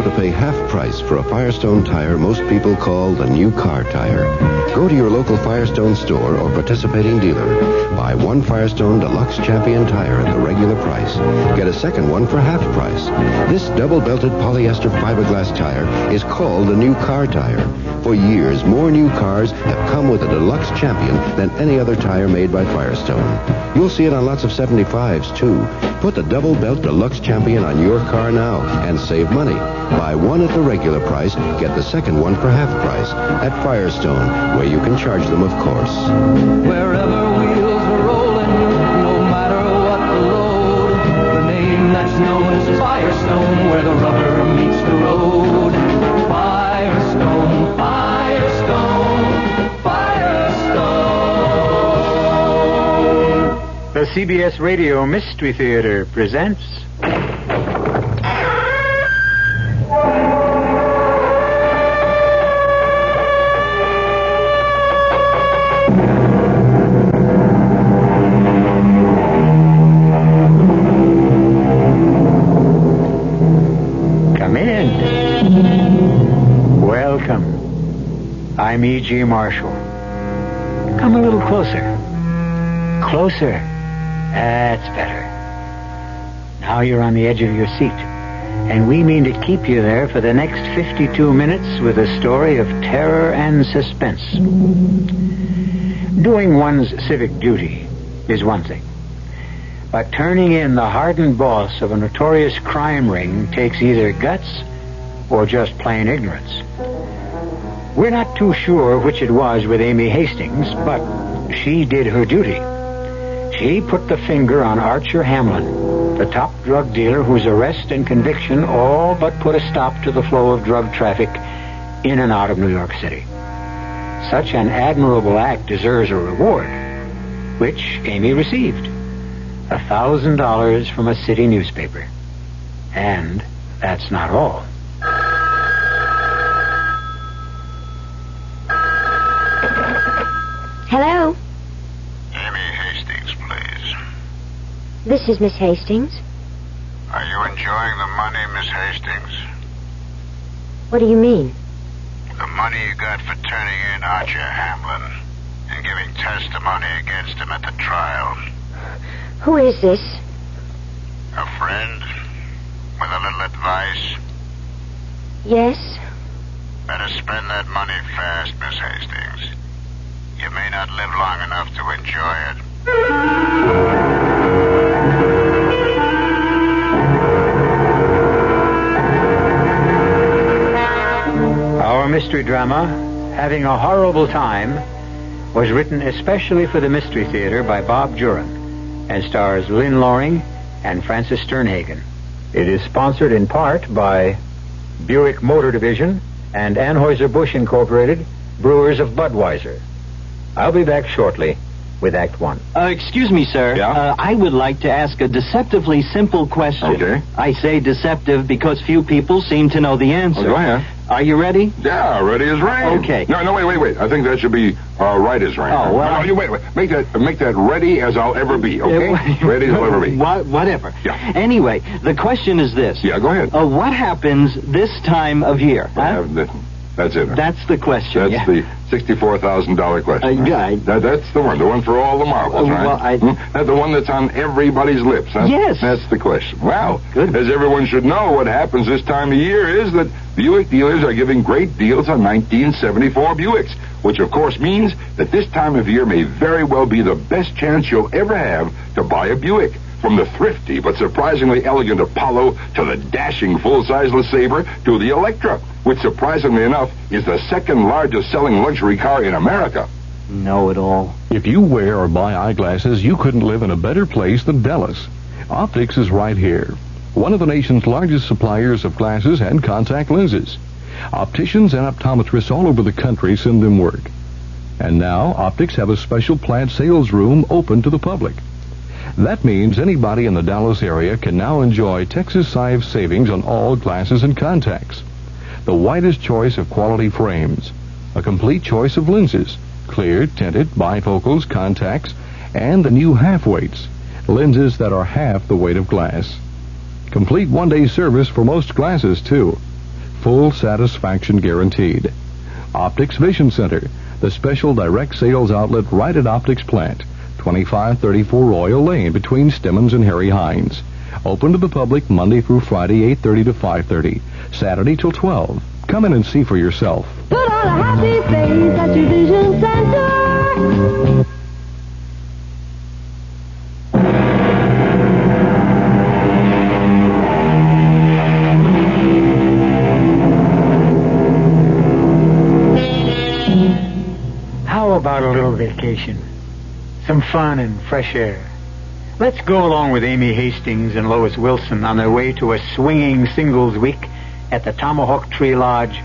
now to pay half price for a Firestone tire most people call the new car tire. Go to your local Firestone store or participating dealer. Buy one Firestone Deluxe Champion tire at the regular price. Get a second one for half price. This double-belted polyester fiberglass tire is called the new car tire. For years, more new cars have come with a Deluxe Champion than any other tire made by Firestone. You'll see it on lots of 75s, too. Put the double-belt Deluxe Champion on your car now and save money. Buy one at the regular price, get the second one for half price at Firestone, where you can charge them, of course. Wherever wheels are rolling, no matter what the load, the name that's known is Firestone, where the rubber meets the road. Firestone, Firestone, Firestone. The CBS Radio Mystery Theater presents... Come in. Welcome. I'm E.G. Marshall. Come a little closer. Closer. That's better. Now you're on the edge of your seat. And we mean to keep you there for the next 52 minutes with a story of terror and suspense. Doing one's civic duty is one thing. But turning in the hardened boss of a notorious crime ring takes either guts or just plain ignorance. We're not too sure which it was with Amy Hastings, but she did her duty. She put the finger on Archer Hamlin, the top drug dealer whose arrest and conviction all but put a stop to the flow of drug traffic in and out of New York City. Such an admirable act deserves a reward, which Amy received. $1,000 from a city newspaper. And that's not all. Hello? Amy Hastings, please. This is Miss Hastings. Are you enjoying the money, Miss Hastings? What do you mean? The money you got for turning in Archer Hamlin and giving testimony against him at the trial. Who is this? A friend? With a little advice? Yes? Better spend that money fast, Miss Hastings. You may not live long enough to enjoy it. Our mystery drama, Having a Horrible Time, was written especially for the Mystery Theater by Bob Juran and stars Lynn Loring and Francis Sternhagen. It is sponsored in part by Buick Motor Division and Anheuser-Busch Incorporated, brewers of Budweiser. I'll be back shortly with Act One. Excuse me, sir. Yeah? I would like to ask a deceptively simple question. Okay. I say deceptive because few people seem to know the answer. Go ahead. Are you ready? Yeah, ready as rain. Okay. No, wait. I think that should be right as rain. Oh, well... No, wait. Make that ready as I'll ever be, okay? Ready as I'll ever be. Whatever. Yeah. Anyway, the question is this. Yeah, go ahead. What happens this time of year? Huh? That's it. That's the question. That's the $64,000 question. Yeah. That's the one for all the marbles, right? Well, That's the one that's on everybody's lips, huh? Yes. That's the question. Well, Good. As everyone should know, what happens this time of year is that Buick dealers are giving great deals on 1974 Buicks, which of course means that this time of year may very well be the best chance you'll ever have to buy a Buick. From the thrifty but surprisingly elegant Apollo to the dashing full-size LeSabre to the Electra, which surprisingly enough is the second largest selling luxury car in America. Know-it-all. If you wear or buy eyeglasses, you couldn't live in a better place than Dallas. Optics is right here, one of the nation's largest suppliers of glasses and contact lenses. Opticians and optometrists all over the country send them work. And now, Optics have a special plant sales room open to the public. That means anybody in the Dallas area can now enjoy Texas-size savings on all glasses and contacts. The widest choice of quality frames, a complete choice of lenses, clear, tinted, bifocals, contacts, and the new half-weights, lenses that are half the weight of glass. Complete one-day service for most glasses, too. Full satisfaction guaranteed. Optics Vision Center, the special direct sales outlet right at Optics Plant, 2534 Royal Lane between Stemmons and Harry Hines. Open to the public Monday through Friday, 8:30 to 5:30. Saturday till 12. Come in and see for yourself. Put on a happy face at your vision center. How about a little vacation? Some fun and fresh air. Let's go along with Amy Hastings and Lois Wilson on their way to a swinging singles week at the Tomahawk Tree Lodge,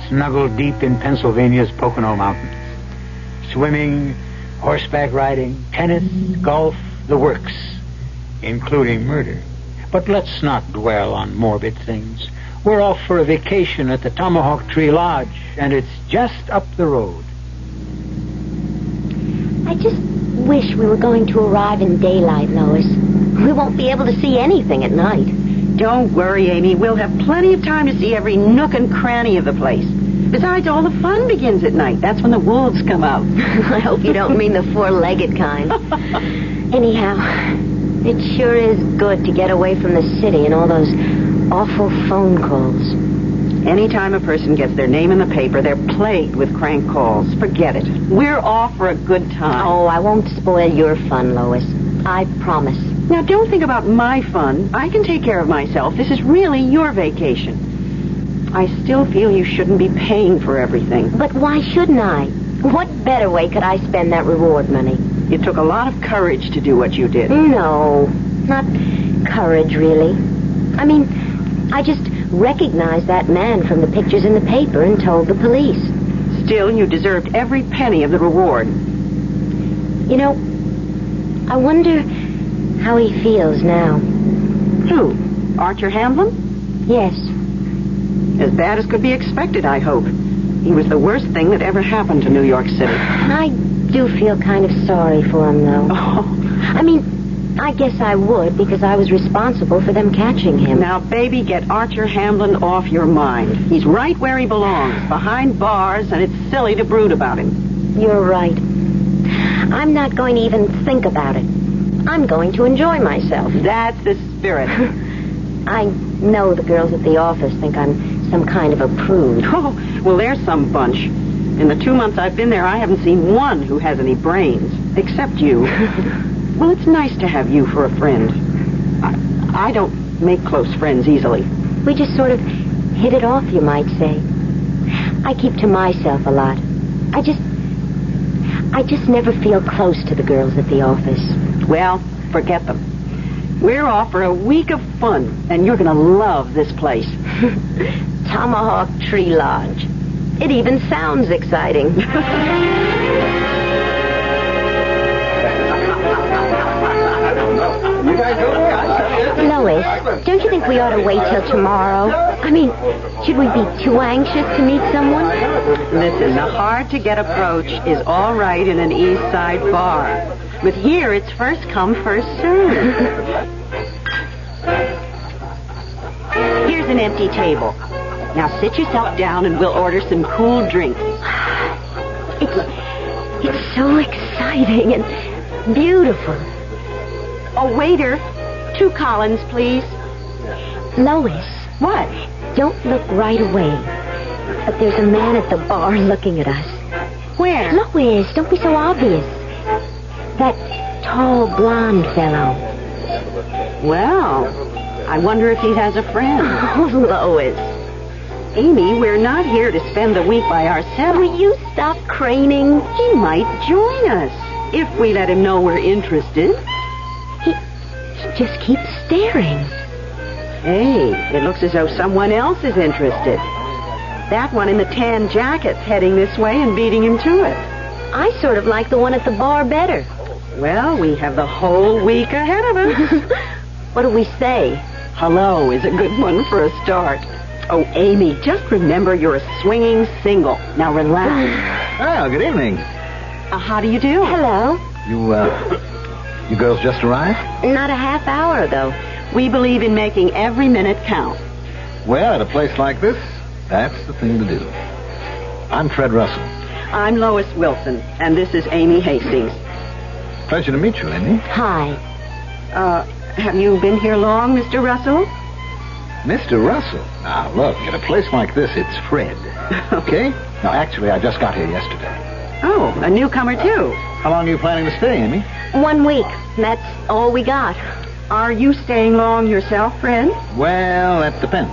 snuggled deep in Pennsylvania's Pocono Mountains. Swimming, horseback riding, tennis, golf, the works, including murder. But let's not dwell on morbid things. We're off for a vacation at the Tomahawk Tree Lodge, and it's just up the road. I just wish we were going to arrive in daylight, Lois. We won't be able to see anything at night. Don't worry, Amy. We'll have plenty of time to see every nook and cranny of the place. Besides, all the fun begins at night. That's when the wolves come out. I hope you don't mean the four-legged kind. Anyhow, it sure is good to get away from the city and all those awful phone calls. Anytime a person gets their name in the paper, they're plagued with crank calls. Forget it. We're off for a good time. Oh, I won't spoil your fun, Lois. I promise. Now, don't think about my fun. I can take care of myself. This is really your vacation. I still feel you shouldn't be paying for everything. But why shouldn't I? What better way could I spend that reward money? It took a lot of courage to do what you did. No, not courage, really. I mean, I just recognized that man from the pictures in the paper and told the police. Still, you deserved every penny of the reward. You know, I wonder how he feels now. Who? Archer Hamlin? Yes. As bad as could be expected, I hope. He was the worst thing that ever happened to New York City. I do feel kind of sorry for him, though. Oh. I mean, I guess I would, because I was responsible for them catching him. Now, baby, get Archer Hamlin off your mind. He's right where he belongs, behind bars, and it's silly to brood about him. You're right. I'm not going to even think about it. I'm going to enjoy myself. That's the spirit. I know the girls at the office think I'm some kind of a prude. Oh, well, there's some bunch. In the 2 months I've been there, I haven't seen one who has any brains, except you. Well, it's nice to have you for a friend. I don't make close friends easily. We just sort of hit it off, you might say. I keep to myself a lot. I just never feel close to the girls at the office. Well, forget them. We're off for a week of fun, and you're going to love this place. Tomahawk Tree Lodge. It even sounds exciting. Lois, don't you think we ought to wait till tomorrow? I mean, should we be too anxious to meet someone? Listen, the hard-to-get approach is all right in an East Side bar. But here, it's first come, first served. Here's an empty table. Now sit yourself down and we'll order some cool drinks. It's so exciting and beautiful. Oh, waiter, 2 Collins, please. Lois. What? Don't look right away. But there's a man at the bar looking at us. Where? Lois, don't be so obvious. That tall, blonde fellow. Well, I wonder if he has a friend. Oh, Lois. Amy, we're not here to spend the week by ourselves. Will you stop craning? He might join us if we let him know we're interested. He just keeps staring. Hey, it looks as though someone else is interested. That one in the tan jacket's heading this way and beating him to it. I sort of like the one at the bar better. Well, we have the whole week ahead of us. What do we say? Hello is a good one for a start. Oh, Amy, just remember you're a swinging single. Now relax. Oh, good evening. How do you do? Hello. You girls just arrived? Not a half hour ago. We believe in making every minute count. Well, at a place like this, That's the thing to do. I'm Fred Russell. I'm Lois Wilson, and this is Amy Hastings. Pleasure to meet you, Amy. Hi. Have you been here long, Mr. Russell? Mr. Russell? Now, look, at a place like this, it's Fred. Okay? No, actually, I just got here yesterday. Oh, a newcomer, too. How long are you planning to stay, Amy? 1 week. That's all we got. Are you staying long yourself, Fred? Well, that depends.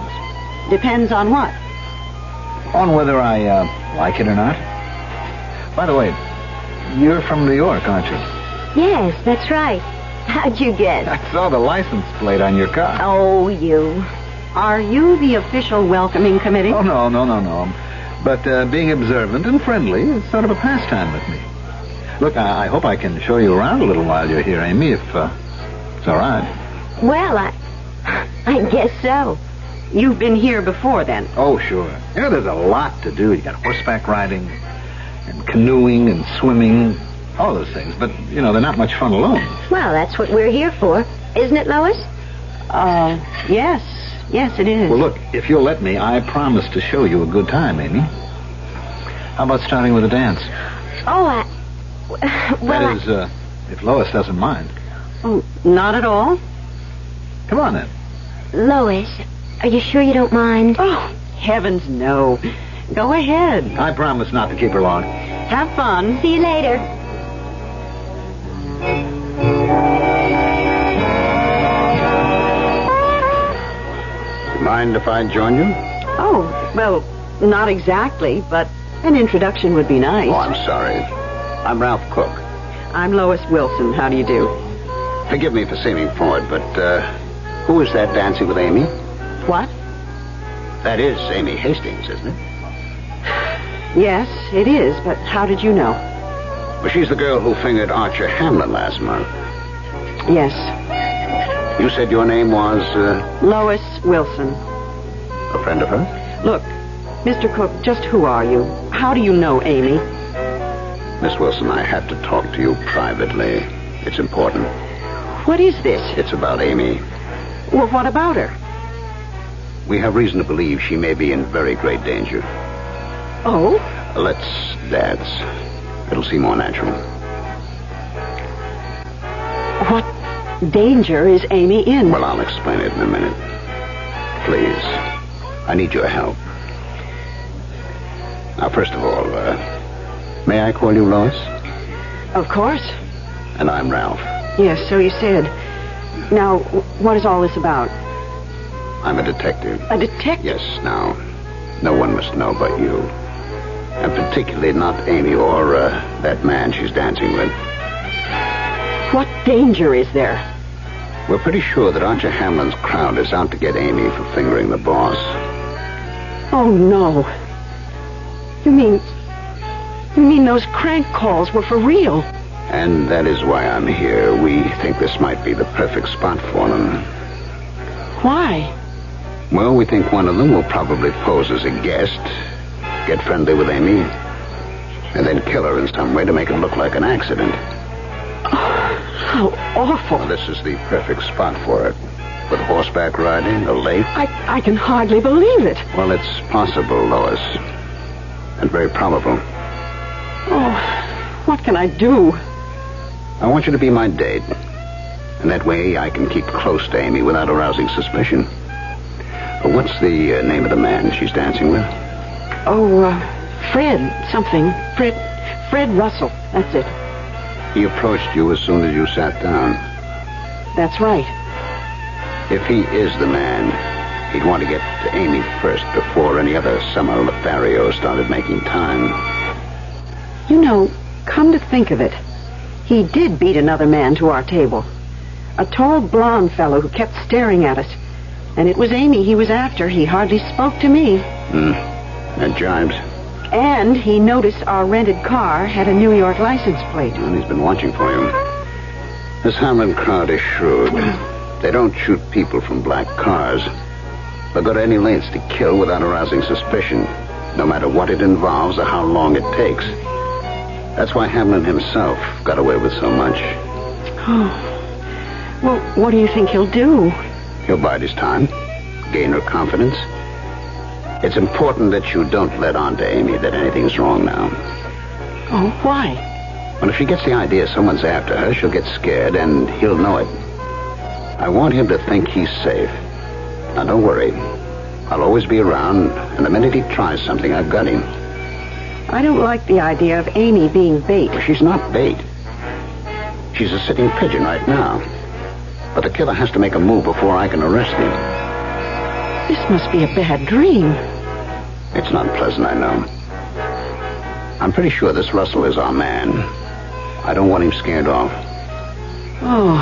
Depends on what? On whether I like it or not. By the way, you're from New York, aren't you? Yes, that's right. How'd you guess? I saw the license plate on your car. Oh, you. Are you the official welcoming committee? Oh, no. But being observant and friendly is sort of a pastime with me. Look, I hope I can show you around a little while you're here, Amy, if it's all right. Well, I guess so. You've been here before, then? Oh, sure. You know, there's a lot to do. You got horseback riding and canoeing and swimming, all those things. But, you know, they're not much fun alone. Well, that's what we're here for. Isn't it, Lois? Yes. Yes, it is. Well, look, if you'll let me, I promise to show you a good time, Amy. How about starting with a dance? Oh, That is, if Lois doesn't mind. Oh, not at all? Come on, then. Lois, are you sure you don't mind? Oh, heavens, no. Go ahead. I promise not to keep her long. Have fun. See you later. Mind if I join you? Oh, well, not exactly, but an introduction would be nice. Oh, I'm sorry. I'm Ralph Cook. I'm Lois Wilson. How do you do? Forgive me for seeming forward, but who is that dancing with Amy? What? That is Amy Hastings, isn't it? Yes, it is, but how did you know? Well, she's the girl who fingered Archer Hamlin last month. Yes. You said your name was... Lois Wilson. A friend of hers? Look, Mr. Cook, just who are you? How do you know Amy? Miss Wilson, I have to talk to you privately. It's important. What is this? It's about Amy. Well, what about her? We have reason to believe she may be in very great danger. Oh? Let's dance. It'll seem more natural. What danger is Amy in? Well, I'll explain it in a minute. Please. I need your help. Now, first of all, may I call you Lois? Of course. And I'm Ralph. Yes, so you said. Now, what is all this about? I'm a detective. A detective? Yes, now, no one must know but you. And particularly not Amy or that man she's dancing with. What danger is there? We're pretty sure that Archer Hamlin's crowd is out to get Amy for fingering the boss. Oh, no. You mean those crank calls were for real? And that is why I'm here. We think this might be the perfect spot for them. Why? Well, we think one of them will probably pose as a guest, get friendly with Amy, and then kill her in some way to make it look like an accident. Oh, how awful. Well, this is the perfect spot for it. With horseback riding, a lake. I can hardly believe it. Well, it's possible, Lois. And very probable. Oh, what can I do? I want you to be my date. And that way I can keep close to Amy without arousing suspicion. But what's the name of the man she's dancing with? Oh, Fred something. Fred Russell. That's it. He approached you as soon as you sat down. That's right. If he is the man, he'd want to get to Amy first before any other summer Lothario started making time. You know, come to think of it, he did beat another man to our table. A tall, blonde fellow who kept staring at us. And it was Amy he was after. He hardly spoke to me. That jibes. And he noticed our rented car had a New York license plate. And he's been watching for you. This Hamlin crowd is shrewd. They don't shoot people from black cars. They'll go to any lengths to kill without arousing suspicion, no matter what it involves or how long it takes. That's why Hamlin himself got away with so much. Oh. Well, what do you think he'll do? He'll bide his time, gain her confidence. It's important that you don't let on to Amy that anything's wrong now. Oh, why? Well, if she gets the idea someone's after her, she'll get scared, and he'll know it. I want him to think he's safe. Now, don't worry. I'll always be around, and the minute he tries something, I've got him. I don't like the idea of Amy being bait. Well, she's not bait. She's a sitting pigeon right now. But the killer has to make a move before I can arrest him. This must be a bad dream. It's not pleasant, I know. I'm pretty sure this Russell is our man. I don't want him scared off. Oh,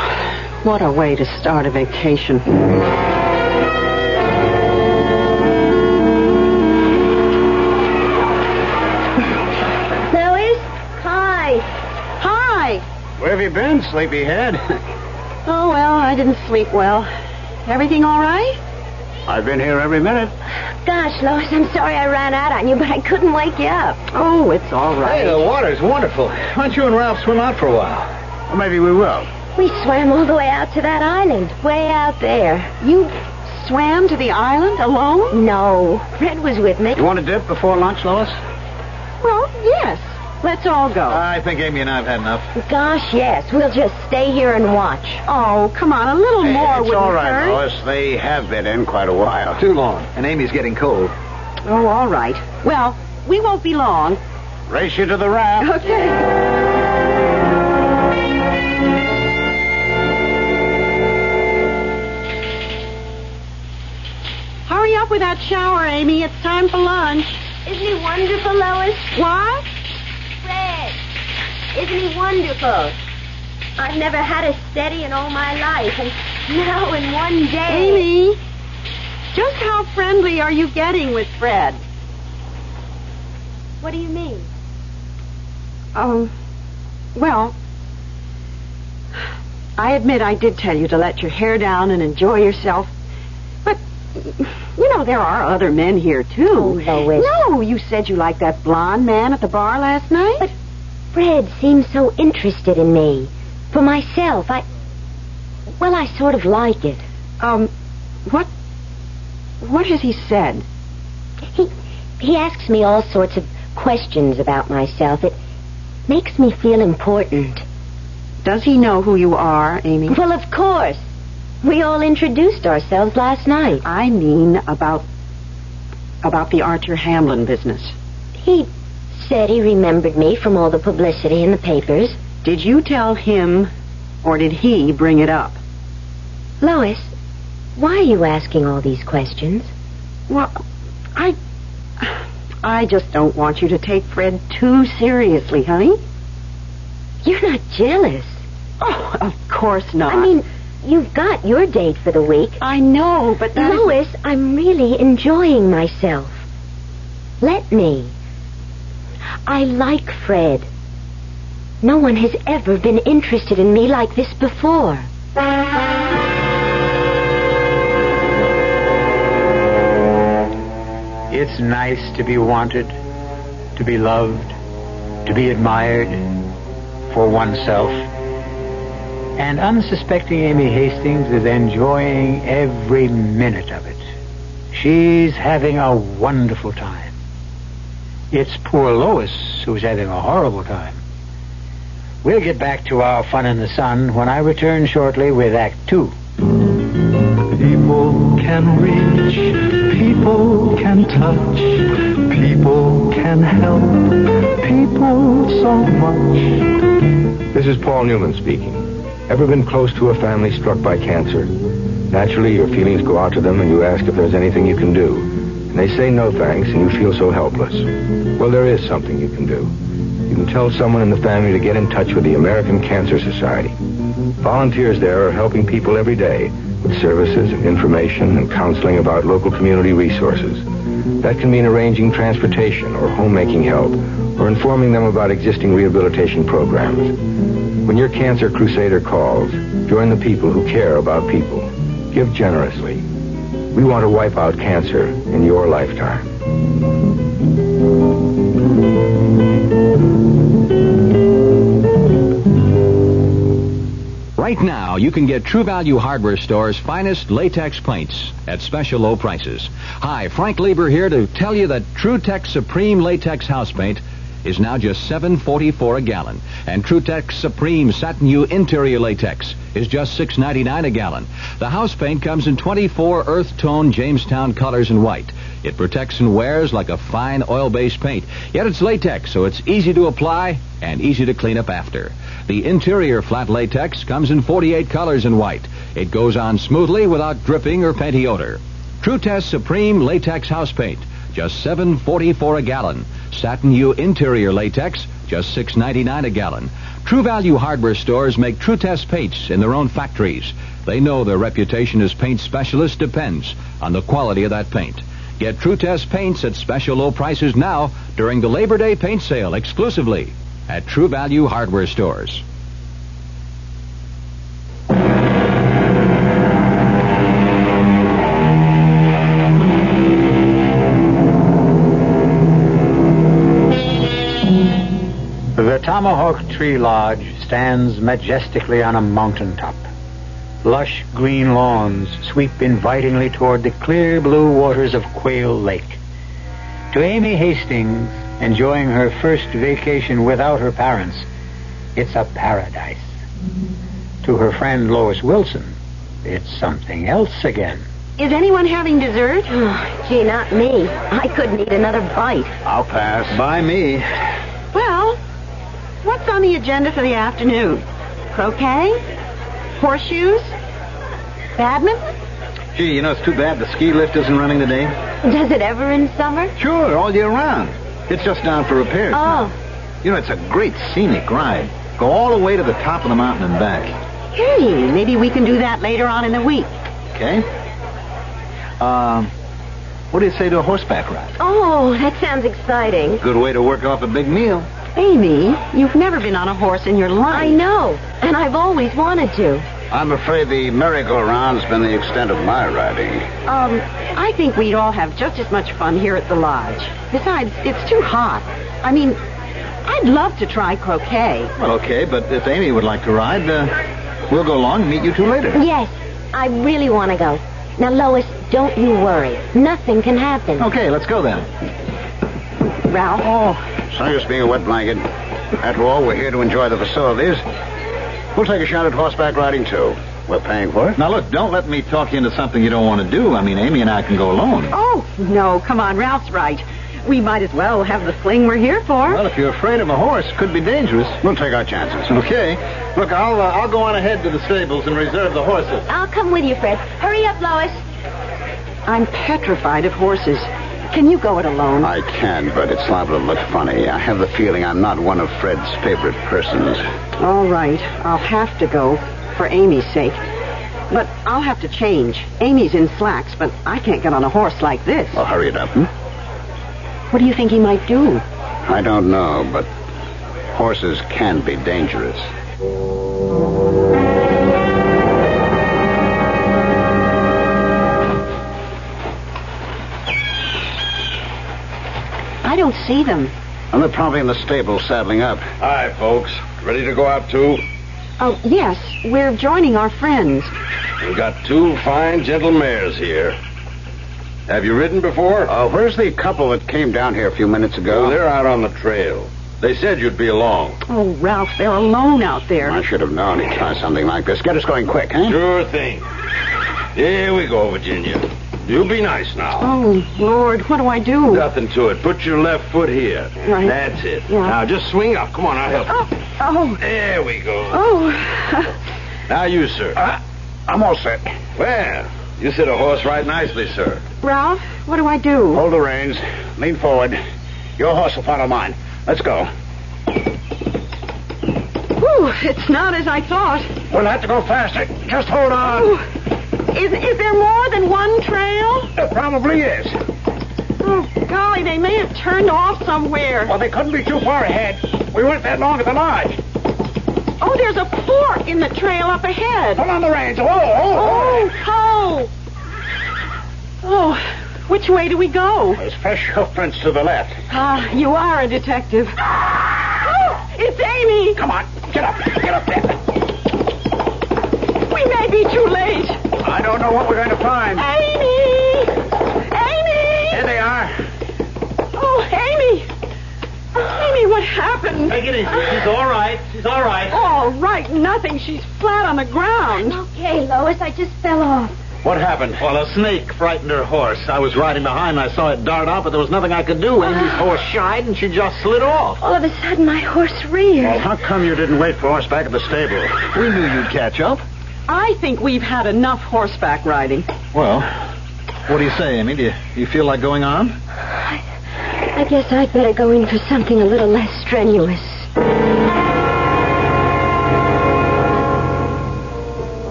what a way to start a vacation. Lois? Hi. Hi. Where have you been, sleepyhead? Oh, well, I didn't sleep well. Everything all right? I've been here every minute. Gosh, Lois, I'm sorry I ran out on you, but I couldn't wake you up. Oh, it's all right. Hey, the water's wonderful. Why don't you and Ralph swim out for a while? Well, maybe we will. We swam all the way out to that island, way out there. You swam to the island alone? No, Fred was with me. You want a dip before lunch, Lois? Well, yes. Let's all go. I think Amy and I have had enough. Gosh, yes. We'll just stay here and watch. Oh, come on. A little more It's wouldn't all right, hurt. Lois. They have been in quite a while. Too long. And Amy's getting cold. Oh, all right. Well, we won't be long. Race you to the raft. Okay. Hurry up with that shower, Amy. It's time for lunch. Isn't he wonderful, Lois? What? Fred. Isn't he wonderful? I've never had a steady in all my life, and now in one day... Amy, just how friendly are you getting with Fred? What do you mean? Well, I admit I did tell you to let your hair down and enjoy yourself. But, you know, there are other men here, too. Oh, Lois. No, you said you liked that blonde man at the bar last night. But Fred seems so interested in me. For myself, I sort of like it. What has he said? He asks me all sorts of questions about myself. It makes me feel important. Does he know who you are, Amy? Well, of course. We all introduced ourselves last night. I mean about the Archer Hamlin business. He said he remembered me from all the publicity in the papers. Did you tell him, or did he bring it up? Lois, why are you asking all these questions? Well, I just don't want you to take Fred too seriously, honey. You're not jealous. Oh, of course not. I mean, you've got your date for the week. I know, but that Lois, I'm really enjoying myself. Let me. I like Fred. No one has ever been interested in me like this before. It's nice to be wanted, to be loved, to be admired for oneself. And unsuspecting Amy Hastings is enjoying every minute of it. She's having a wonderful time. It's poor Lois who's having a horrible time. We'll get back to our fun in the sun when I return shortly with Act 2. People can reach, people can touch, people can help, people so much. This is Paul Newman speaking. Ever been close to a family struck by cancer? Naturally, your feelings go out to them and you ask if there's anything you can do. And they say no thanks and you feel so helpless. Well, there is something you can do. You can tell someone in the family to get in touch with the American Cancer Society. Volunteers there are helping people every day with services, information, and counseling about local community resources. That can mean arranging transportation or homemaking help or informing them about existing rehabilitation programs. When your cancer crusader calls, join the people who care about people. Give generously. We want to wipe out cancer in your lifetime. Right now, you can get True Value Hardware Store's finest latex paints at special low prices. Hi, Frank Lieber here to tell you that TruTex Supreme Latex House Paint is now just $7.44 a gallon. And TruTex Supreme Satin U Interior Latex is just $6.99 a gallon. The house paint comes in 24 earth tone Jamestown colors and white. It protects and wears like a fine oil-based paint. Yet it's latex, so it's easy to apply and easy to clean up after. The interior flat latex comes in 48 colors and white. It goes on smoothly without dripping or painty odor. TruTest Supreme Latex House Paint, just $7.44 a gallon. Satin U Interior Latex, just $6.99 a gallon. True Value Hardware Stores make TruTest paints in their own factories. They know their reputation as paint specialists depends on the quality of that paint. Get TruTest paints at special low prices now during the Labor Day paint sale exclusively at True Value Hardware Stores. The Tomahawk Tree Lodge stands majestically on a mountaintop. Lush green lawns sweep invitingly toward the clear blue waters of Quail Lake. To Amy Hastings, enjoying her first vacation without her parents, it's a paradise. To her friend Lois Wilson, it's something else again. Is anyone having dessert? Gee, not me. I couldn't eat another bite. I'll pass. By me. Well, what's on the agenda for the afternoon? Croquet? Horseshoes? Badminton? Gee, you know, it's too bad the ski lift isn't running today. Does it ever in summer? Sure, all year round. It's just down for repairs. Oh. You know, it's a great scenic ride. Go all the way to the top of the mountain and back. Hey, maybe we can do that later on in the week. Okay. What do you say to a horseback ride? Oh, that sounds exciting. Good way to work off a big meal. Amy, you've never been on a horse in your life. I know, and I've always wanted to. I'm afraid the merry-go-round's been the extent of my riding. I think we'd all have just as much fun here at the lodge. Besides, it's too hot. I mean, I'd love to try croquet. Well, okay, but if Amy would like to ride, we'll go along and meet you two later. Yes, I really want to go. Now, Lois, don't you worry. Nothing can happen. Okay, let's go then. Ralph? Oh, so just being a wet blanket. After all, we're here to enjoy the facilities. We'll take a shot at horseback riding, too. We're paying for it. Now, look, don't let me talk you into something you don't want to do. I mean, Amy and I can go alone. Oh, no, come on, Ralph's right. We might as well have the fling we're here for. Well, if you're afraid of a horse, it could be dangerous. We'll take our chances. Okay. Look, I'll go on ahead to the stables and reserve the horses. I'll come with you, Fred. Hurry up, Lois. I'm petrified of horses. Can you go it alone? I can, but it's liable to look funny. I have the feeling I'm not one of Fred's favorite persons. All right, I'll have to go, for Amy's sake. But I'll have to change. Amy's in slacks, but I can't get on a horse like this. Well, hurry it up. What do you think he might do? I don't know, but horses can be dangerous. I don't see them. And they're probably in the stable saddling up. Hi, folks. Ready to go out, too? Oh, yes. We're joining our friends. We've got two fine, gentle mares here. Have you ridden before? Where's the couple that came down here a few minutes ago? Oh, they're out on the trail. They said you'd be along. Oh, Ralph, they're alone out there. I should have known he'd try something like this. Get us going quick, huh? Sure thing. Here we go, Virginia. You be nice now. Oh, Lord, what do I do? Nothing to it. Put your left foot here. Right. That's it. Yeah. Now, just swing up. Come on, I'll help you. Oh. There we go. Oh. Now you, sir. I'm all set. Well, you sit a horse right nicely, sir. Ralph, what do I do? Hold the reins. Lean forward. Your horse will follow mine. Let's go. Whew, it's not as I thought. We'll have to go faster. Just hold on. Oh. Is there more than one trail? There probably is. Oh, golly, they may have turned off somewhere. Well, they couldn't be too far ahead. We weren't that long at the lodge. Oh, there's a fork in the trail up ahead. Hold on the reins. Oh. Oh, which way do we go? There's fresh hoof prints to the left. Ah, you are a detective. Oh, it's Amy. Come on. Get up. Get up there. don't know what we're going to find. Amy! Amy! There they are. Oh, Amy! Amy, what happened? Take it easy. She's all right. She's all right. All right, nothing. She's flat on the ground. Okay, Lois, I just fell off. What happened? Well, a snake frightened her horse. I was riding behind. I saw it dart out, but there was nothing I could do. Amy's horse shied, and she just slid off. All of a sudden, my horse reared. Well, how come you didn't wait for us back at the stable? We knew you'd catch up. I think we've had enough horseback riding. Well, what do you say, Amy? Do you feel like going on? I guess I'd better go in for something a little less strenuous.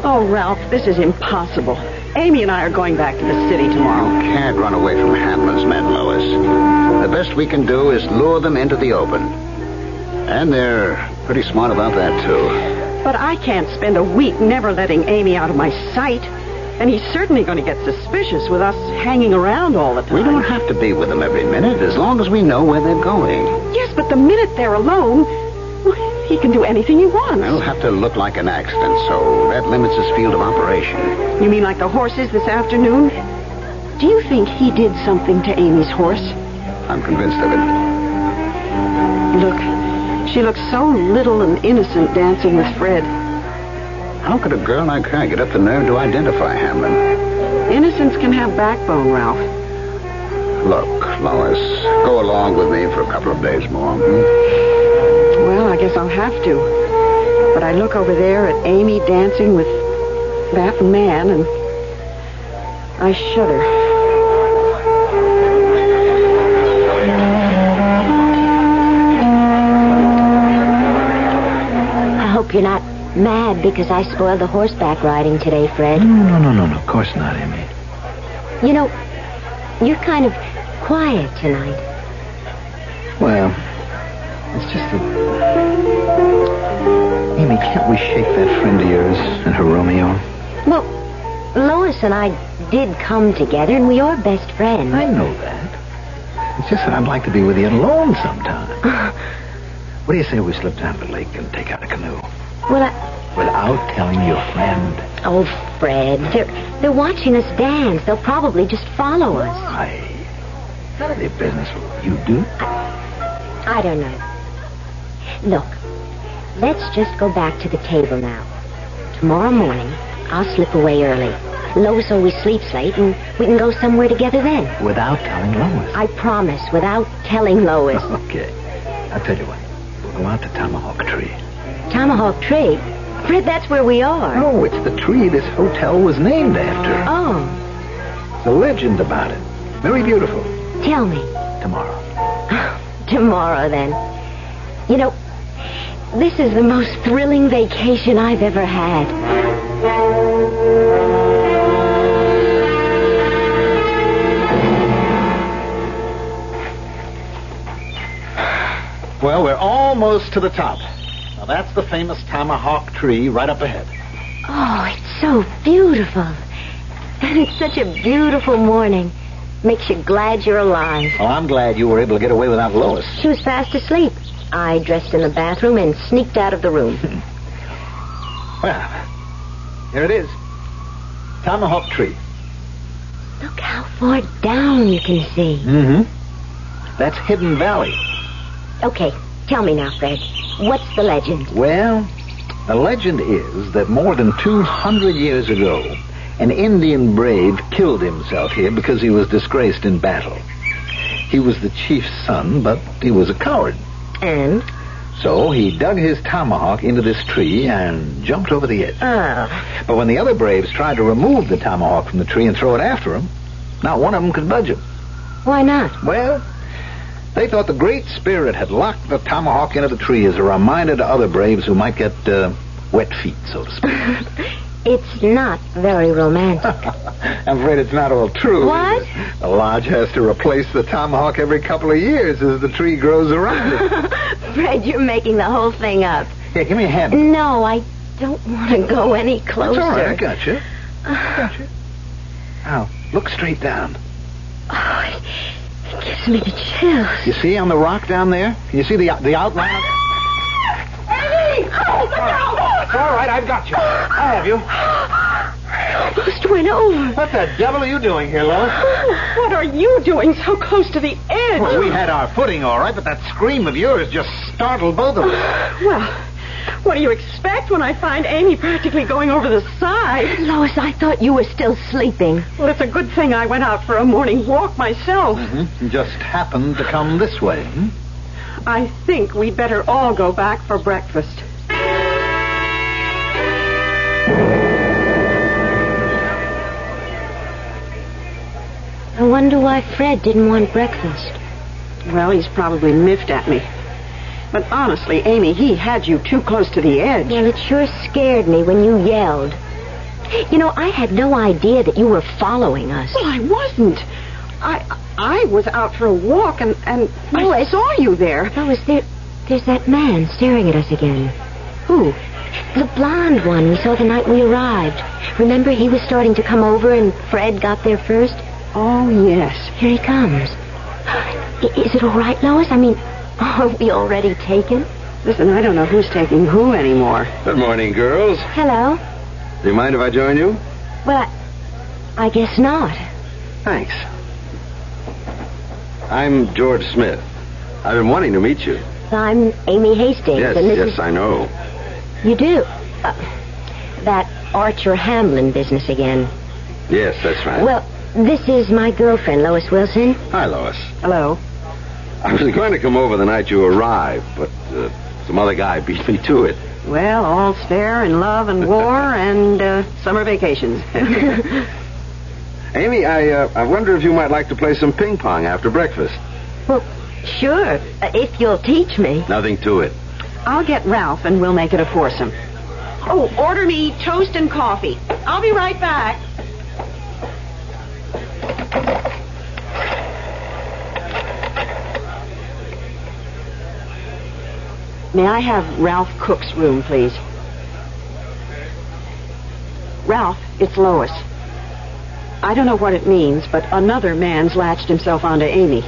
Oh, Ralph, this is impossible. Amy and I are going back to the city tomorrow. Can't run away from Hamlin's men, Lois. The best we can do is lure them into the open. And they're pretty smart about that, too. But I can't spend a week never letting Amy out of my sight. And he's certainly going to get suspicious with us hanging around all the time. We don't have to be with them every minute, as long as we know where they're going. Yes, but the minute they're alone, well, he can do anything he wants. It'll have to look like an accident, so that limits his field of operation. You mean like the horses this afternoon? Do you think he did something to Amy's horse? I'm convinced of it. Look, she looks so little and innocent dancing with Fred. How could a girl like her get up the nerve to identify Hamlin? Innocence can have backbone, Ralph. Look, Lois, go along with me for a couple of days more. Well, I guess I'll have to. But I look over there at Amy dancing with that man, and I shudder. I hope you're not mad because I spoiled the horseback riding today, Fred. No. Of course not, Amy. You know, you're kind of quiet tonight. Well, it's just that... Amy, can't we shake that friend of yours and her Romeo? Well, Lois and I did come together, and we are best friends. I know that. It's just that I'd like to be with you alone sometime. What do you say we slip down to the lake and take out a canoe? Well, Without telling your friend. Oh, Fred, they're watching us dance. They'll probably just follow us. Why? None of their business. You do? I don't know. Look, let's just go back to the table now. Tomorrow morning, I'll slip away early. Lois always sleeps late, and we can go somewhere together then. Without telling Lois? I promise, without telling Lois. Okay. I'll tell you what. We'll go out to Tomahawk Tree. Tomahawk Tree? Fred, that's where we are. No, it's the tree this hotel was named after. Oh. There's a legend about it. Very beautiful. Tell me. Tomorrow. Tomorrow, then. You know, this is the most thrilling vacation I've ever had. Well, we're almost to the top. Now, that's the famous Tomahawk Tree right up ahead. Oh, it's so beautiful. And it's such a beautiful morning. Makes you glad you're alive. Well, I'm glad you were able to get away without Lois. She was fast asleep. I dressed in the bathroom and sneaked out of the room. Well, here it is. Tomahawk Tree. Look how far down you can see. Mm-hmm. That's Hidden Valley. Okay, tell me now, Fred. What's the legend? Well, the legend is that more than 200 years ago, an Indian brave killed himself here because he was disgraced in battle. He was the chief's son, but he was a coward. And? So he dug his tomahawk into this tree and jumped over the edge. Oh. But when the other braves tried to remove the tomahawk from the tree and throw it after him, not one of them could budge him. Why not? Well, they thought the Great Spirit had locked the tomahawk into the tree as a reminder to other braves who might get wet feet, so to speak. It's not very romantic. I'm afraid it's not all true. What? The lodge has to replace the tomahawk every couple of years as the tree grows around it. Fred, you're making the whole thing up. Here, give me a hand. No, I don't want to go any closer. That's all right, I got you. Now, look straight down. Oh, it gives me the chills. You see on the rock down there? You see the outline? Amy! Oh, look out! all right. I've got you. I have you. I almost went over. What the devil are you doing here, Lois? What are you doing so close to the edge? Well, we had our footing all right, but that scream of yours just startled both of us. Well, what do you expect when I find Amy practically going over the side? Lois, I thought you were still sleeping. Well, it's a good thing I went out for a morning walk myself. Mm-hmm. You just happened to come this way. I think we'd better all go back for breakfast. I wonder why Fred didn't want breakfast. Well, he's probably miffed at me. But honestly, Amy, he had you too close to the edge. Well, it sure scared me when you yelled. You know, I had no idea that you were following us. Well, I wasn't. I was out for a walk, and I saw you there. Lois, there's that man staring at us again. Who? The blonde one we saw the night we arrived. Remember, he was starting to come over, and Fred got there first? Oh, yes. Here he comes. Is it all right, Lois? I mean, are we already taken? Listen, I don't know who's taking who anymore. Good morning, girls. Hello. Do you mind if I join you? Well, I guess not. Thanks. I'm George Smith. I've been wanting to meet you. I'm Amy Hastings. Yes, and this yes, is... I know. You do? That Archer Hamlin business again. Yes, that's right. Well, this is my girlfriend, Lois Wilson. Hi, Lois. Hello. I was going to come over the night you arrived, but some other guy beat me to it. Well, all's fair in love and war and summer vacations. Amy, I wonder if you might like to play some ping pong after breakfast. Well, sure, if you'll teach me. Nothing to it. I'll get Ralph and we'll make it a foursome. Oh, order me toast and coffee. I'll be right back. May I have Ralph Cook's room, please? Ralph, it's Lois. I don't know what it means, but another man's latched himself onto Amy.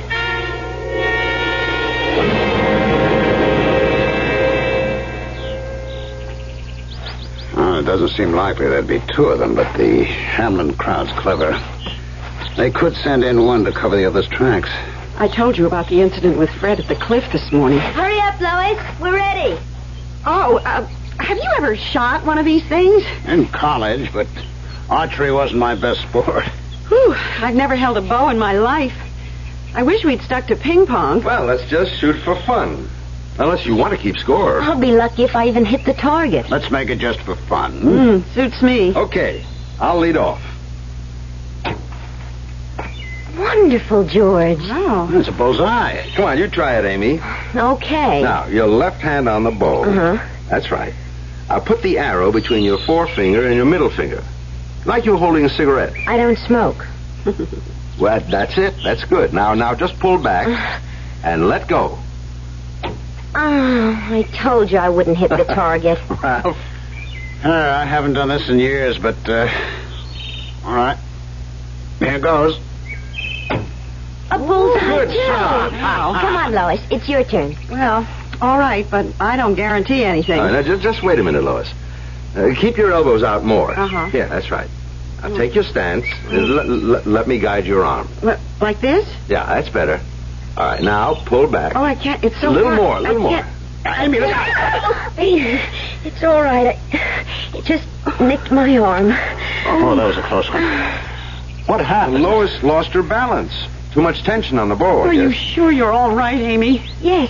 It doesn't seem likely there'd be two of them, but the Hamlin crowd's clever. They could send in one to cover the other's tracks. I told you about the incident with Fred at the cliff this morning. Hurry up, Lois. We're ready. Oh, have you ever shot one of these things? In college, but archery wasn't my best sport. Whew, I've never held a bow in my life. I wish we'd stuck to ping pong. Well, let's just shoot for fun. Unless you want to keep score. I'll be lucky if I even hit the target. Let's make it just for fun. Suits me. Okay, I'll lead off. Wonderful, George. Oh. It's a bullseye. Come on, you try it, Amy. Okay. Now, your left hand on the bow. Uh-huh. That's right. Now, put the arrow between your forefinger and your middle finger. Like you're holding a cigarette. I don't smoke. Well, that's it. That's good. Now, just pull back and let go. Oh, I told you I wouldn't hit the target. Ralph? I haven't done this in years, but, all right. Here goes. A bullseye, Good too. shot. Come on, Lois. It's your turn. Well, all right, but I don't guarantee anything. All right, now, just wait a minute, Lois. Keep your elbows out more. Uh-huh. Yeah, that's right. Now, take your stance. Let me guide your arm. Like this? Yeah, that's better. All right, now, pull back. Oh, I can't. It's so A little hard. more, a little more. Amy, look out. It's all right. It just nicked my arm. Oh, that was a close one. What happened? Lois lost her balance. Too much tension on the bow. Are you sure you're all right, Amy? Yes,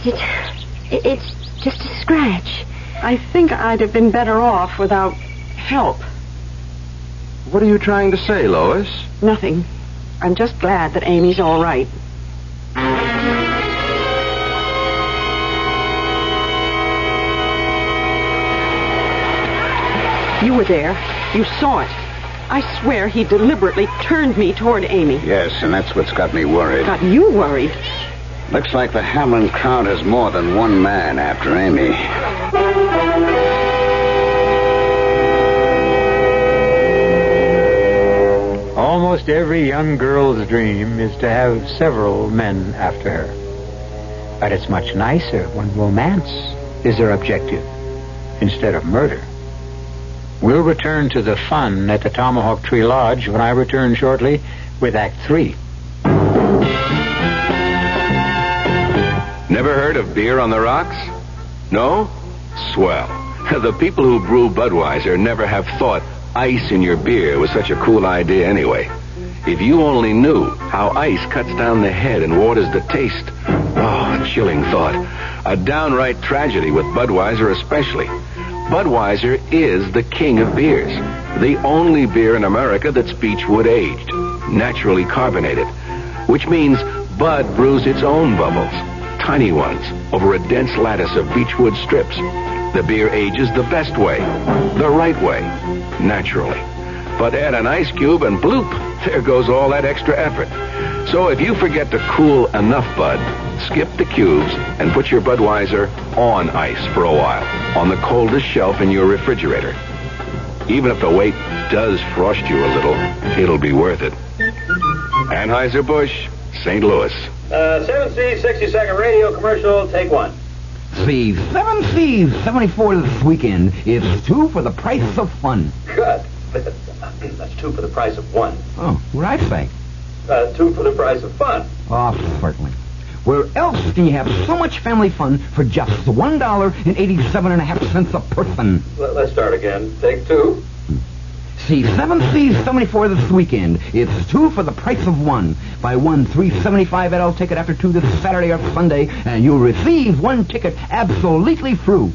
it's just a scratch. I think I'd have been better off without help. What are you trying to say, Lois? Nothing. I'm just glad that Amy's all right. You were there. You saw it. I swear he deliberately turned me toward Amy. Yes, and that's what's got me worried. Got you worried? Looks like the Hamlin crowd has more than one man after Amy. Almost every young girl's dream is to have several men after her. But it's much nicer when romance is their objective instead of murder. We'll return to the fun at the Tomahawk Tree Lodge when I return shortly with Act 3. Never heard of beer on the rocks? No? Swell. The people who brew Budweiser never have thought ice in your beer was such a cool idea anyway. If you only knew how ice cuts down the head and waters the taste. Oh, chilling thought. A downright tragedy with Budweiser especially. Budweiser is the king of beers. The only beer in America that's beechwood aged, naturally carbonated, which means Bud brews its own bubbles, tiny ones, over a dense lattice of beechwood strips. The beer ages the best way, the right way, naturally. But add an ice cube and bloop, there goes all that extra effort. So if you forget to cool enough Bud, skip the cubes and put your Budweiser on ice for a while, on the coldest shelf in your refrigerator. Even if the wait does frost you a little, it'll be worth it. Anheuser-Busch, St. Louis. 7C, 60-second radio commercial, take one. See, 7C's 74 this weekend is 2 for the price of fun. Good. That's 2 for the price of 1. Oh, what'd I say? 2 for the price of fun. Oh, certainly. Where else can you have so much family fun for just $1.87.5 a person? Let's start again. Take 2. See, 7C's 74 this weekend. It's 2 for the price of 1. Buy one $3.75 adult ticket after 2 this Saturday or Sunday, and you'll receive 1 ticket absolutely free.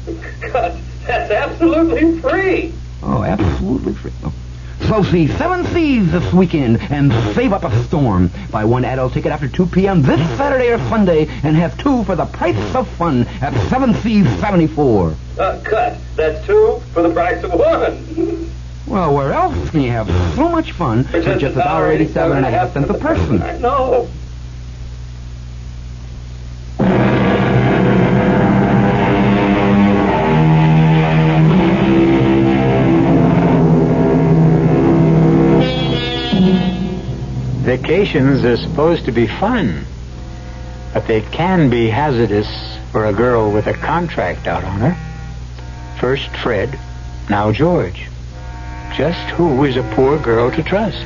God, that's absolutely free. Oh, absolutely free. Oh. So see 7C's this weekend and save up a storm. Buy 1 adult ticket after 2 p.m. this Saturday or Sunday and have 2 for the price of fun at 7C's 74. Cut. That's 2 for the price of 1. Well, where else can you have so much fun for just $1.87.5 a person? I know. Vacations are supposed to be fun, but they can be hazardous for a girl with a contract out on her. First Fred, now George. Just who is a poor girl to trust?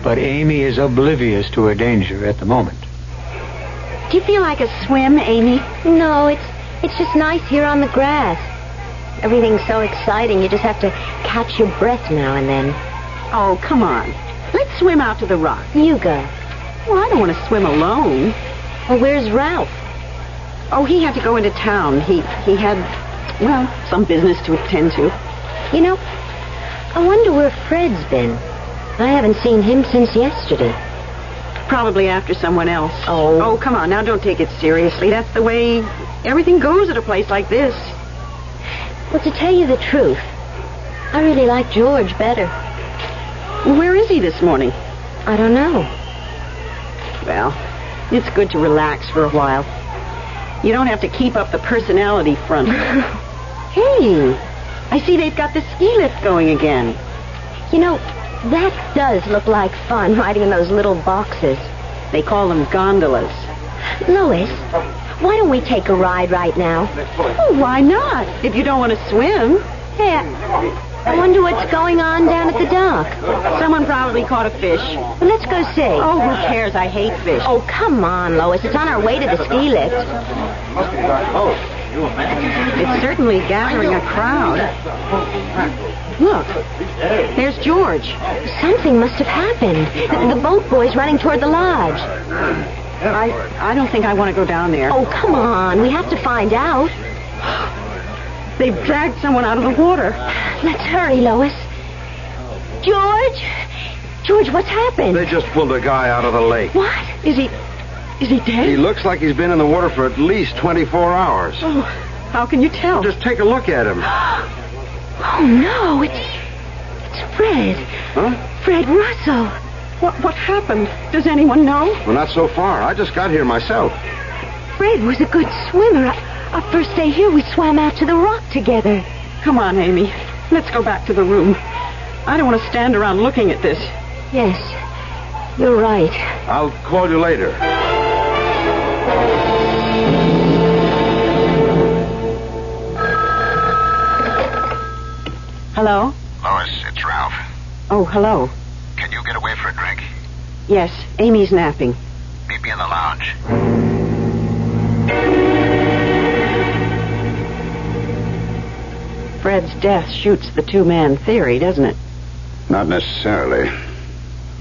But Amy is oblivious to her danger at the moment. Do you feel like a swim, Amy? No, it's just nice here on the grass. Everything's so exciting, you just have to catch your breath now and then. Oh, come on. Let's swim out to the rock. You go. Well, I don't want to swim alone. Well, where's Ralph? Oh, he had to go into town. He had, well, some business to attend to. You know, I wonder where Fred's been. I haven't seen him since yesterday. Probably after someone else. Oh, come on. Now, don't take it seriously. That's the way everything goes at a place like this. Well, to tell you the truth, I really like George better. Where is he this morning? I don't know. Well, it's good to relax for a while. You don't have to keep up the personality front. Hey, I see they've got the ski lift going again. You know, that does look like fun, riding in those little boxes. They call them gondolas. Lois, why don't we take a ride right now? Oh, why not? If you don't want to swim. Hey, I wonder what's going on down at the dock. Someone probably caught a fish. Well, let's go see. Oh, who cares? I hate fish. Oh, come on, Lois. It's on our way to the ski lift. It's certainly gathering a crowd. Look, there's George. Something must have happened. The boat boy's running toward the lodge. I don't think I want to go down there. Oh, come on. We have to find out. They've dragged someone out of the water. Let's hurry, Lois. George? George, what's happened? They just pulled a guy out of the lake. What? Is he dead? He looks like he's been in the water for at least 24 hours. Oh, how can you tell? Well, just take a look at him. Oh, no, it's Fred. Huh? Fred Russell. What happened? Does anyone know? Well, not so far. I just got here myself. Fred was a good swimmer. Our first day here, we swam out to the rock together. Come on, Amy. Let's go back to the room. I don't want to stand around looking at this. Yes, you're right. I'll call you later. Hello? Lois, it's Ralph. Oh, hello. Can you get away for a drink? Yes, Amy's napping. Meet me in the lounge. Fred's death shoots the two-man theory, doesn't it? Not necessarily.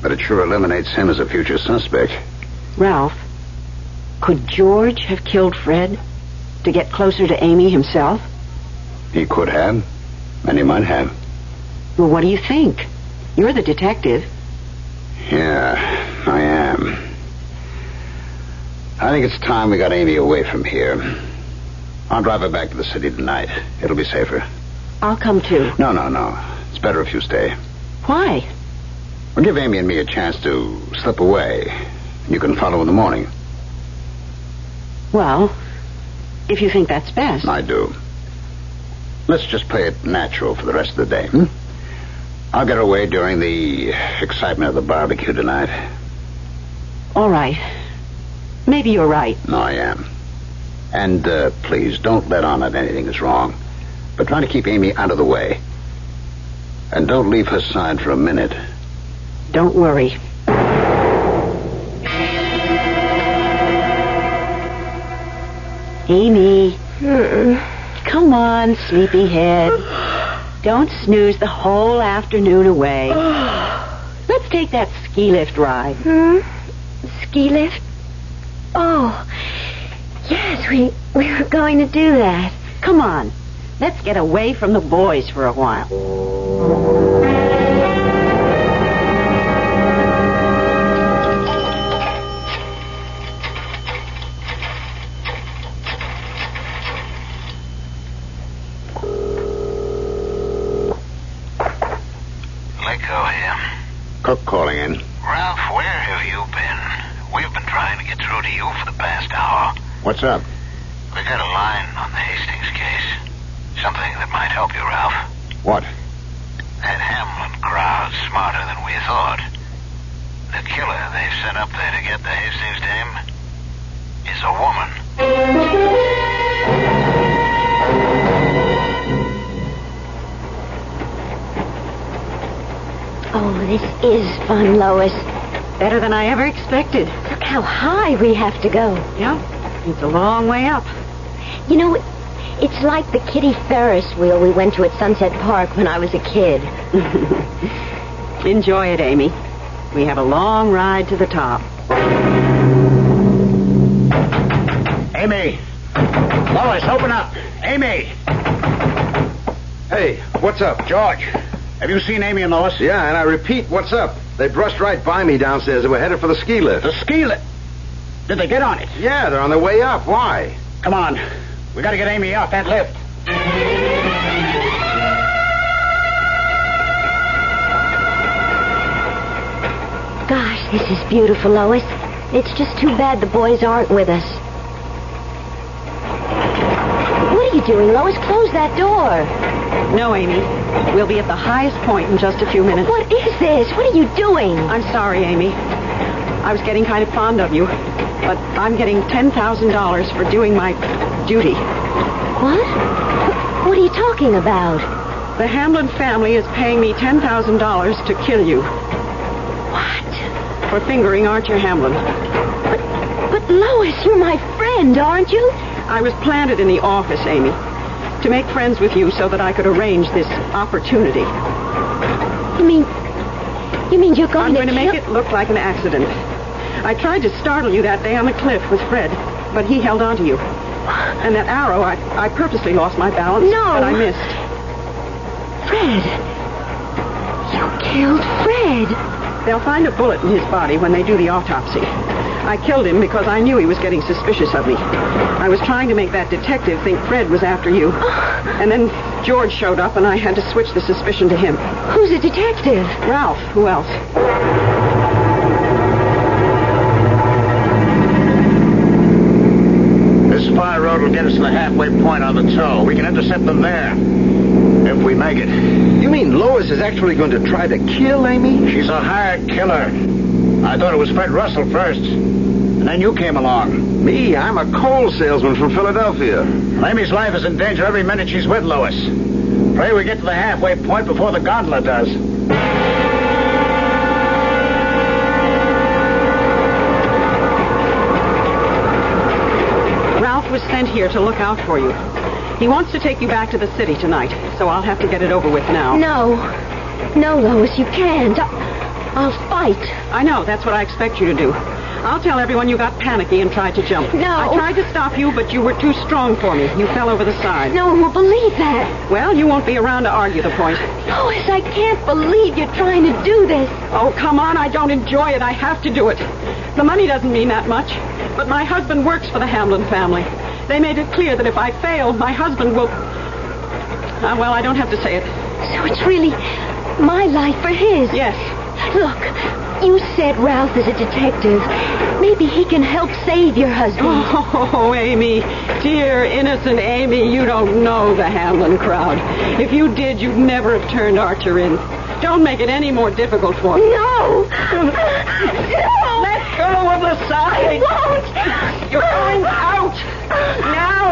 But it sure eliminates him as a future suspect. Ralph, could George have killed Fred to get closer to Amy himself? He could have, and he might have. Well, what do you think? You're the detective. Yeah, I am. I think it's time we got Amy away from here. I'll drive her back to the city tonight. It'll be safer. I'll come too. No. It's better if you stay. Why? Well, give Amy and me a chance to slip away. You can follow in the morning. Well, if you think that's best. I do. Let's just play it natural for the rest of the day, I'll get away during the excitement of the barbecue tonight. All right. Maybe you're right. No, I am. And please, don't let on that anything is wrong. But try to keep Amy out of the way. And don't leave her side for a minute. Don't worry. Amy. Come on, sleepyhead. Don't snooze the whole afternoon away. Let's take that ski lift ride. Ski lift? Oh, yes, we were going to do that. Come on. Let's get away from the boys for a while. Cook calling in. Ralph, where have you been? We've been trying to get through to you for the past hour. What's up? We got a line on the Hastings case. Something that might help you, Ralph. What? That Hamlin crowd's smarter than we thought. The killer they've sent up there to get the Hastings dame is a woman. Oh, this is fun, Lois. Better than I ever expected. Look how high we have to go. Yeah, it's a long way up. You know, it's like the kiddie Ferris wheel we went to at Sunset Park when I was a kid. Enjoy it, Amy. We have a long ride to the top. Amy! Lois, open up! Amy! Hey, what's up? George, have you seen Amy and Lois? Yeah, and I repeat, what's up? They brushed right by me downstairs. They were headed for the ski lift. The ski lift? Did they get on it? Yeah, they're on their way up. Why? Come on. We gotta get Amy off that lift. Gosh, this is beautiful, Lois. It's just too bad the boys aren't with us. What are you doing, Lois? Close that door. No, Amy. We'll be at the highest point in just a few minutes. What is this? What are you doing? I'm sorry, Amy. I was getting kind of fond of you, but I'm getting $10,000 for doing my duty. What? What are you talking about? The Hamlin family is paying me $10,000 to kill you. What? For fingering Archer Hamlin. But Lois, you're my friend, aren't you? I was planted in the office, Amy, to make friends with you so that I could arrange this opportunity. You mean you're going to make it look like an accident. I tried to startle you that day on the cliff with Fred, but he held on to you. And that arrow, I purposely lost my balance, but I missed. Fred! You killed Fred! They'll find a bullet in his body when they do the autopsy. I killed him because I knew he was getting suspicious of me. I was trying to make that detective think Fred was after you. And then George showed up, and I had to switch the suspicion to him. Who's a detective? Ralph. Who else? This fire road will get us to the halfway point on the toe. We can intercept them there. If we make it. You mean Lois is actually going to try to kill Amy? She's a hired killer. I thought it was Fred Russell first. And then you came along. Me? I'm a coal salesman from Philadelphia. Amy's life is in danger every minute she's with Lois. Pray we get to the halfway point before the gondola does. Ralph was sent here to look out for you. He wants to take you back to the city tonight, so I'll have to get it over with now. No. No, Lois, you can't. I'll fight. I know. That's what I expect you to do. I'll tell everyone you got panicky and tried to jump. No. I tried to stop you, but you were too strong for me. You fell over the side. No one will believe that. Well, you won't be around to argue the point. Lois, I can't believe you're trying to do this. Oh, come on. I don't enjoy it. I have to do it. The money doesn't mean that much, but my husband works for the Hamlin family. They made it clear that if I fail, my husband will... well, I don't have to say it. So it's really my life for his? Yes. Look, you said Ralph is a detective. Maybe he can help save your husband. Oh, Amy. Dear, innocent Amy, you don't know the Hamlin crowd. If you did, you'd never have turned Archer in. Don't make it any more difficult for me. No! No! Let go of the side! I won't! You're going out! Now!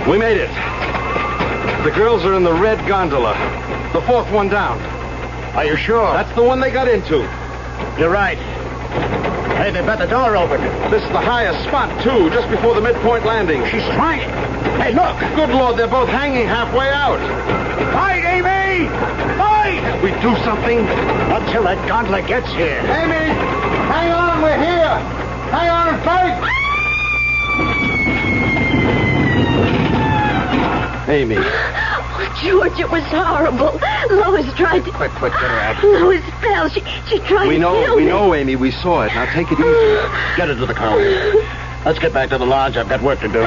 We made it. The girls are in the red gondola. The fourth one down. Are you sure? That's the one they got into. You're right. Hey, they bet the door open. This is the highest spot, too, just before the midpoint landing. She's trying. Hey, look. Good Lord, they're both hanging halfway out. Fight, Amy! Fight! We do something? Not till that gondola gets here. Amy, hang on, we're here. Hang on and fight. Amy. Oh, George, it was horrible. Lois tried to... Quick, get her out. Lois fell. She tried to kill me. We know, Amy. We saw it. Now take it easy. Get her to the car. Let's get back to the lodge. I've got work to do.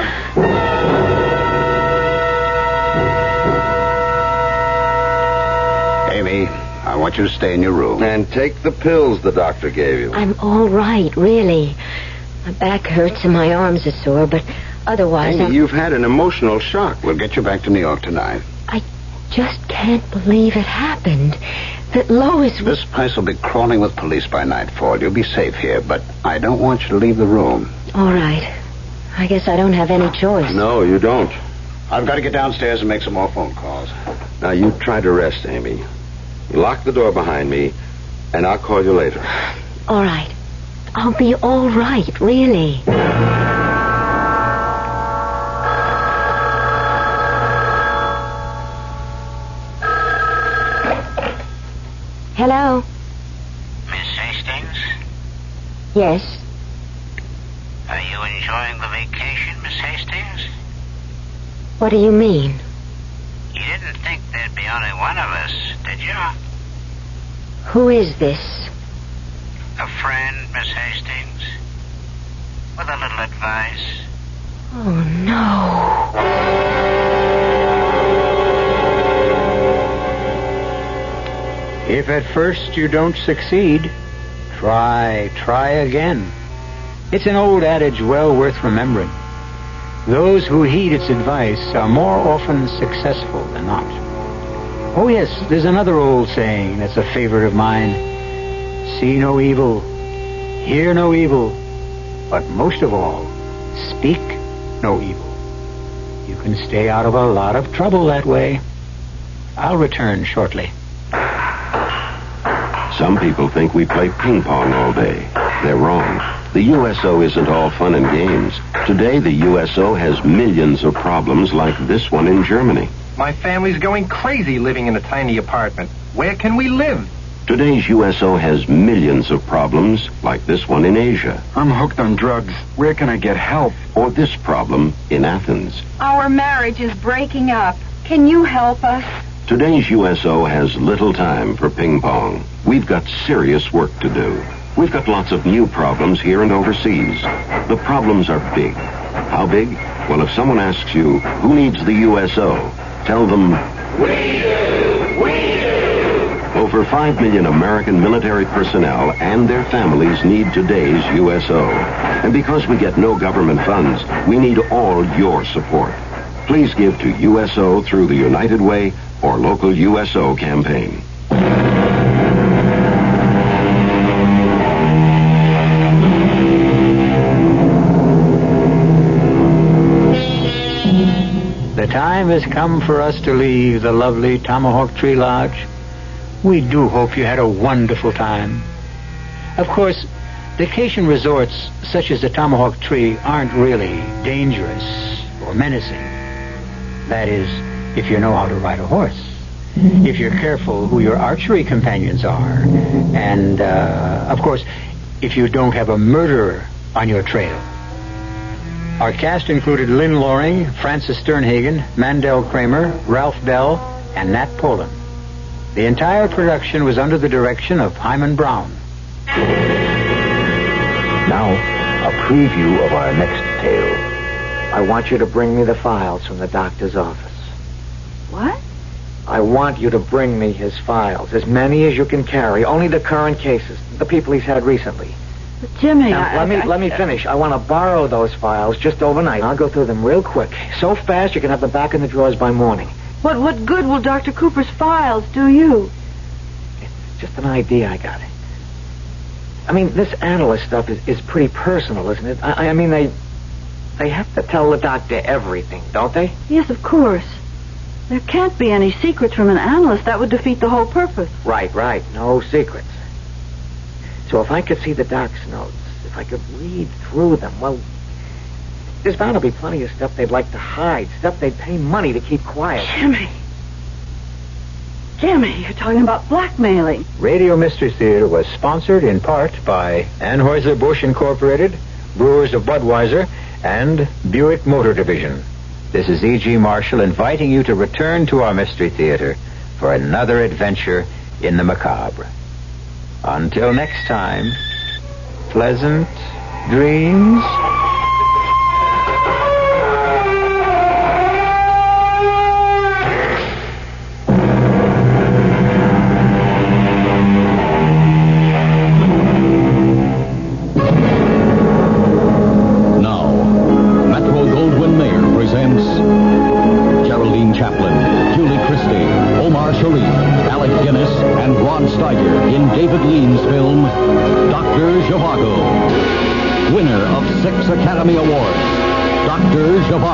Amy, I want you to stay in your room. And take the pills the doctor gave you. I'm all right, really. My back hurts and my arms are sore, but otherwise... Amy, you've had an emotional shock. We'll get you back to New York tonight. I just can't believe it happened. That Lois... This place will be crawling with police by nightfall. You'll be safe here, but I don't want you to leave the room. All right. I guess I don't have any choice. No, you don't. I've got to get downstairs and make some more phone calls. Now, you try to rest, Amy. Lock the door behind me, and I'll call you later. All right. I'll be all right, really. Hello? Miss Hastings? Yes. Are you enjoying the vacation, Miss Hastings? What do you mean? You didn't think there'd be only one of us, did you? Who is this? A friend, Miss Hastings. With a little advice. Oh, no. If at first you don't succeed, try again. It's an old adage well worth remembering. Those who heed its advice are more often successful than not. Oh, yes, there's another old saying that's a favorite of mine. See no evil, hear no evil, but most of all, speak no evil. You can stay out of a lot of trouble that way. I'll return shortly. Some people think we play ping pong all day. They're wrong. The USO isn't all fun and games. Today, the USO has millions of problems like this one in Germany. My family's going crazy living in a tiny apartment. Where can we live? Today's USO has millions of problems like this one in Asia. I'm hooked on drugs. Where can I get help? Or this problem in Athens. Our marriage is breaking up. Can you help us? Today's USO has little time for ping pong. We've got serious work to do. We've got lots of new problems here and overseas. The problems are big. How big? Well, if someone asks you, who needs the USO? Tell them, We do! We do! Over 5 million American military personnel and their families need today's USO. And because we get no government funds, we need all your support. Please give to USO through the United Way or local USO campaign. time has come for us to leave the lovely Tomahawk Tree Lodge. We do hope you had a wonderful time. Of course, vacation resorts such as the Tomahawk Tree aren't really dangerous or menacing. That is, if you know how to ride a horse. If you're careful who your archery companions are. And, of course, if you don't have a murderer on your trail. Our cast included Lynn Loring, Francis Sternhagen, Mandel Kramer, Ralph Bell, and Nat Poland. The entire production was under the direction of Himan Brown. Now, a preview of our next tale. I want you to bring me the files from the doctor's office. What? I want you to bring me his files, as many as you can carry, only the current cases, the people he's had recently. But Jimmy, Now, let me finish. I want to borrow those files just overnight. I'll go through them real quick, so fast you can have them back in the drawers by morning. What good will Dr. Cooper's files do you? It's just an idea I got. I mean, this analyst stuff is pretty personal, isn't it? I mean, they have to tell the doctor everything, don't they? Yes, of course. There can't be any secrets from an analyst. That would defeat the whole purpose. Right. No secrets. So if I could see the doc's notes, if I could read through them, well, there's bound to be plenty of stuff they'd like to hide, stuff they'd pay money to keep quiet. Jimmy, you're talking about blackmailing. Radio Mystery Theater was sponsored in part by Anheuser-Busch Incorporated, Brewers of Budweiser, and Buick Motor Division. This is E.G. Marshall inviting you to return to our Mystery Theater for another adventure in the macabre. Until next time, pleasant dreams. Winner of 6 Academy Awards, Dr. Zhivago.